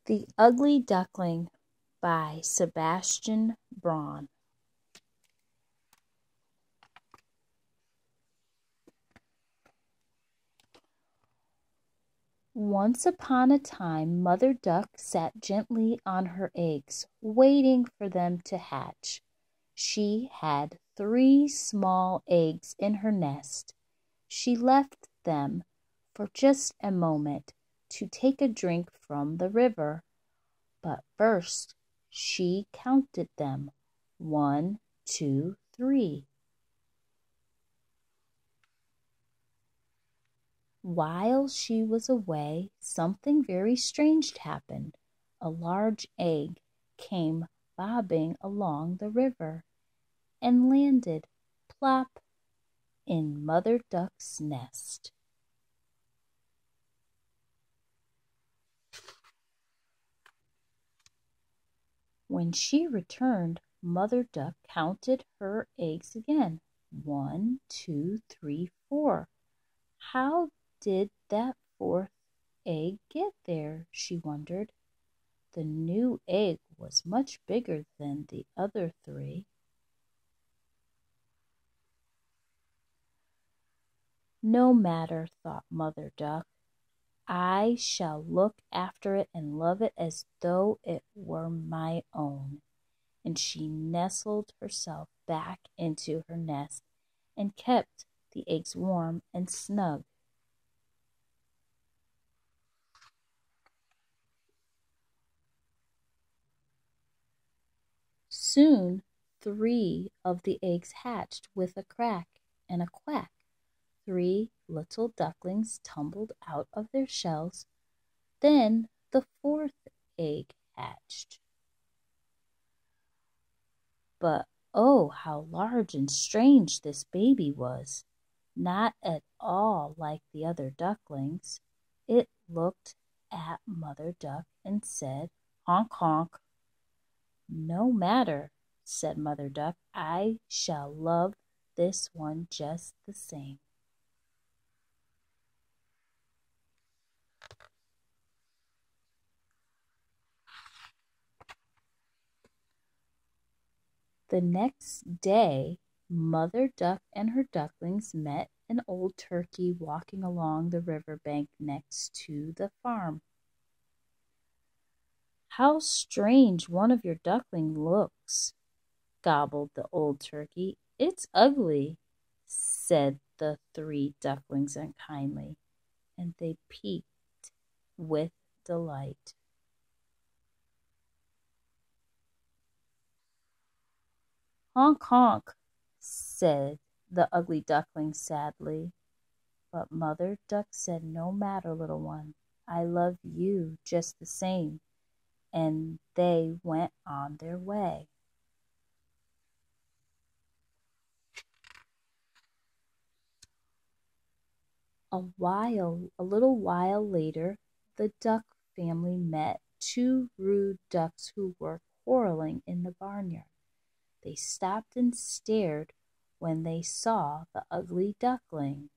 The Ugly Duckling by Sebastien Braun. Once upon a time, Mother Duck sat gently on her eggs, waiting for them to hatch. She had 3 small eggs in her nest. She left them for just a moment to take a drink from the river. But first she counted them. 1, 2, 3. While she was away, something very strange happened. A large egg came bobbing along the river and landed plop in Mother Duck's nest. When she returned, Mother Duck counted her eggs again. 1, 2, 3, 4. How did that 4th egg get there? She wondered. The new egg was much bigger than the other 3. No matter, thought Mother Duck. I shall look after it and love it as though it were my own. And she nestled herself back into her nest and kept the eggs warm and snug. Soon 3 of the eggs hatched with a crack and a quack. 3 little ducklings tumbled out of their shells. Then the 4th egg hatched. But oh, how large and strange this baby was! Not at all like the other ducklings. It looked at Mother Duck and said, "Honk, honk." "No matter," said Mother Duck. "I shall love this one just the same." The next day, Mother Duck and her ducklings met an old turkey walking along the river bank next to the farm. "How strange one of your ducklings looks," gobbled the old turkey. "It's ugly," said the 3 ducklings unkindly, and they peeped with delight. "Honk, honk," said the ugly duckling sadly. But Mother Duck said, "No matter, little one. I love you just the same." And they went on their way. A little while later, the duck family met 2 rude ducks who were quarreling in the barnyard. They stopped and stared when they saw the ugly duckling.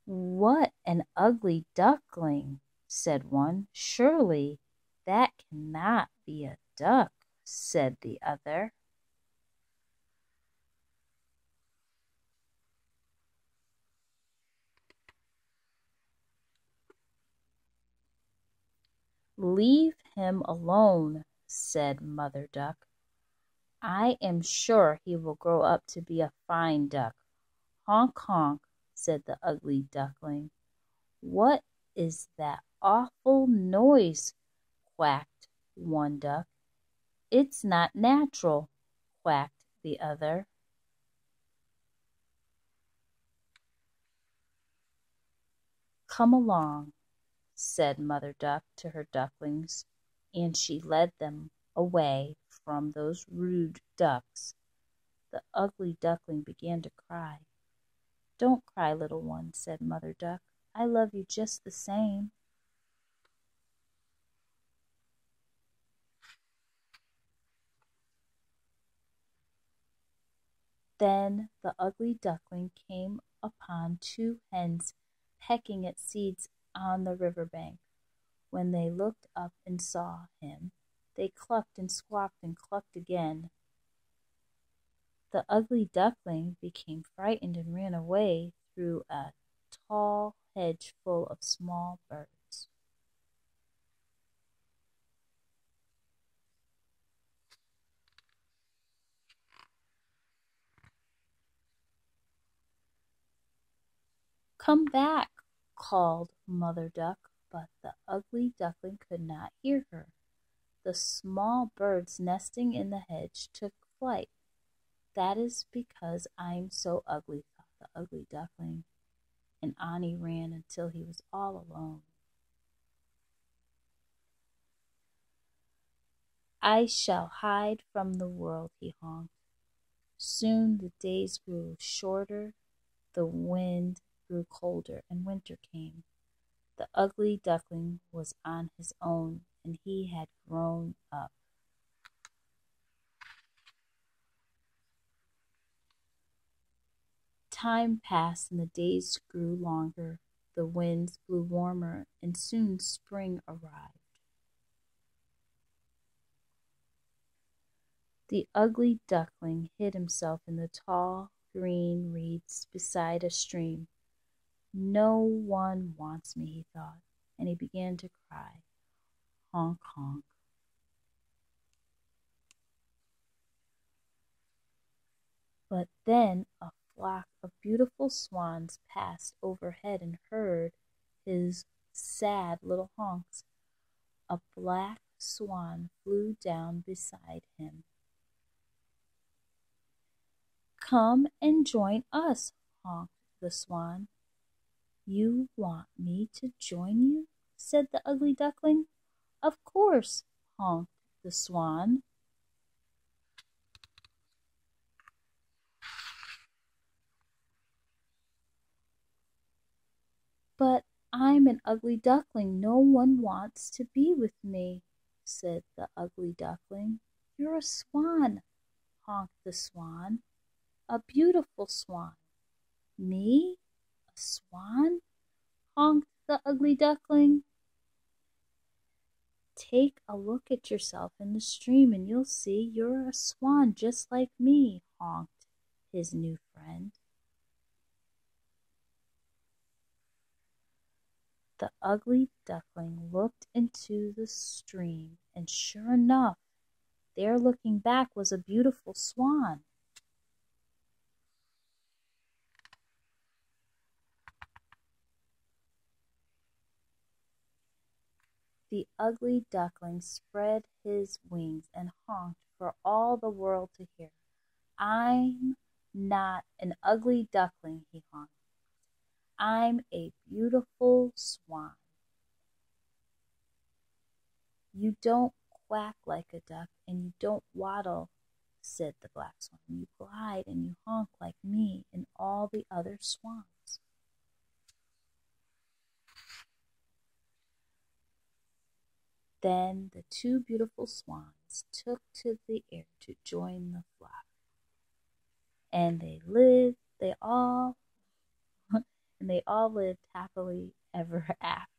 "What an ugly duckling!" said one. "Surely that cannot be a duck," said the other. "Leave him alone," said Mother Duck. "I am sure he will grow up to be a fine duck." "Honk, honk," said the ugly duckling. "What is that awful noise?" quacked one duck. "It's not natural," quacked the other. "Come along," said Mother Duck to her ducklings, and she led them away from those rude ducks. The ugly duckling began to cry. "Don't cry, little one," said Mother Duck. "I love you just the same." Then the ugly duckling came upon 2 hens pecking at seeds on the river bank. When they looked up and saw him, they clucked and squawked and clucked again. The ugly duckling became frightened and ran away through a tall hedge full of small birds. "Come back," called Mother Duck, but the ugly duckling could not hear her. The small birds nesting in the hedge took flight. "That is because I'm so ugly," thought the ugly duckling, and on he ran until he was all alone. "I shall hide from the world," he honked. Soon the days grew shorter, the wind grew colder, and winter came. The ugly duckling was on his own, and he had grown up. Time passed, and the days grew longer, the winds blew warmer, and soon spring arrived. The ugly duckling hid himself in the tall green reeds beside a stream. "No one wants me," he thought, and he began to cry. Honk, honk. But then a flock of beautiful swans passed overhead and heard his sad little honks. A black swan flew down beside him. "Come and join us," honked the swan. "You want me to join you?" said the ugly duckling. "Of course," honked the swan. "But I'm an ugly duckling. No one wants to be with me," said the ugly duckling. "You're a swan," honked the swan. "A beautiful swan." "Me? A swan?" honked the ugly duckling. "Take a look at yourself in the stream and you'll see you're a swan just like me," honked his new friend. The ugly duckling looked into the stream, and sure enough, there looking back was a beautiful swan. The ugly duckling spread his wings and honked for all the world to hear. "I'm not an ugly duckling," he honked. "I'm a beautiful swan." "You don't quack like a duck, and you don't waddle," said the black swan. "You glide and you honk like me and all the other swans." Then the two beautiful swans took to the air to join the flock, and they all lived happily ever after.